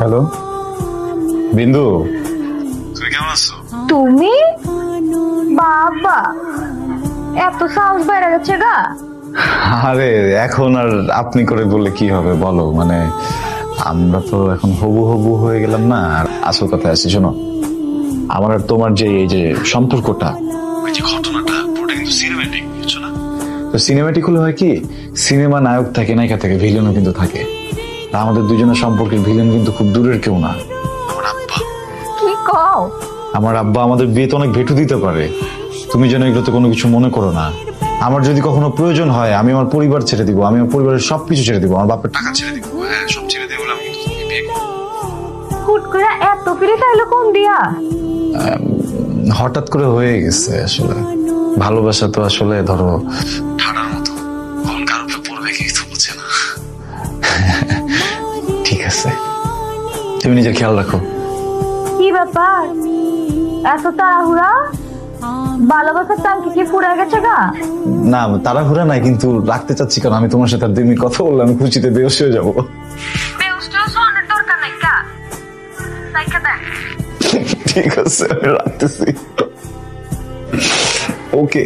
Hello বিন্দু, তুমি কেমন আছো? তুমি বাবা এত সাহস বেড়ে গেছে গা। আরে এখন আর আপনি করে বললে কি হবে বলো, মানে আমরা তো এখন হবু হবু হয়ে গেলাম না। আর আসল কথা আছে, শোনো, আমার আর তোমার যে এই যে সম্পর্কটা, ওই যে ঘটনাটা পুরোটা কিন্তু সিনেম্যাটিক, বুঝছো না? তো সিনেমাটিক হলে হয় কি, সিনেমা নায়ক থাকে, নায়িকা থাকে, ভিলেনও কিন্তু থাকে। তা আমাদের দুজনের সম্পর্কের ভিলেন কিন্তু খুব দূরের কেউ না, আমার আব্বা। কি কও? আমার আব্বা আমাদের বিয়েতে অনেক ভেটু দিতে পারে। তুমি যেন এগুলোতে কোনো কিছু মনে করো না। আমার যদি কখনো প্রয়োজন হয় আমি আমার পরিবার ছেড়ে দিব, আমি আমার পরিবারের সবকিছু ছেড়ে দিব, আমার বাপের টাকা ছেড়ে দিব, হ্যাঁ সব ছেড়ে দিয়ে বলে আমি কিন্তু তোমাকে বিয়ে করবো। হুট করে এত ফিরে চাইলো কোন দিয়া? হঠাৎ করে হয়ে গেছে আসলে। ভালোবাসা তো আসলে ধরো ঠাডার মতো, কখন কার উপরে পড়বে কি তো বুঝে না। ঠিক আছে, তুমি নিজের খেয়াল রাখো। কি ব্যাপার এত তাড়াহুড়া? ভালোবাসার টাঙ্কি কি ফুরে গেছে গা? না তাড়াহুড়া নাই, কিন্তু রাখতে চাচ্ছি, কারণ আমি তোমার সাথে আর 2 মিনিট কথা বললে আমি খুশিতে বেহোশ হয়ে যাবো। দরকার নাই কা, রাইখা দেন। ঠিক আছে আমি রাখতেছি। ওকে।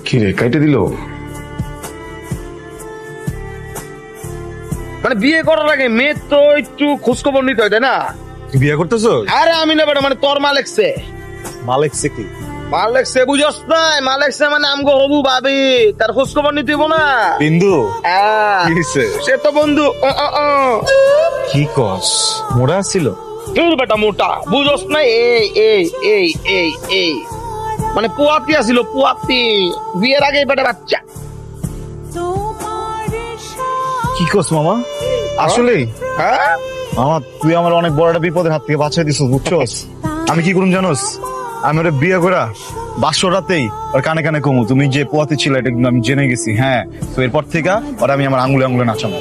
কি রে, কাইটে দিল? মানে বিয়ে করার আগে মেয়ে তো একটু খোঁজখবর নিতে হয়, তাই না? বিয়ে করতেছো? আরে আমি না বেটা, মানে তোর মালেকছে মালেকছে কি? মালেকছে বুঝস নাই? মালেকছে মানে আমগো হবু ভাবি, তার খোঁজখবর নিতে হইব না। বিন্দু হ্যাঁ, কি হইছে? সে তো বন্ধু। কি কস? মোড়া ছিল? তোর বেটা মোটা বুঝস না? এই এই এই এই এই মানে পুয়াতি আছিল, পুয়াতি। বিয়ের আগে বেটা বাচ্চা। কি কস মামা? আসলে হ্যাঁ, মামা তুই আমার অনেক বড় একটা বিপদের হাত থেকে বাঁচাই দিছিস, বুঝছস? আমি কি করুম জানোস? আমি ওরা বিয়ে করা বাসর রাতেই ওর কানে কানে কমু তুমি যে পোয়াতে ছিল, এটা কিন্তু আমি জেনে গেছি। হ্যাঁ, তো এরপর থেকে ওরা আমি আমার আঙুলে আঙুলে নাচাবো।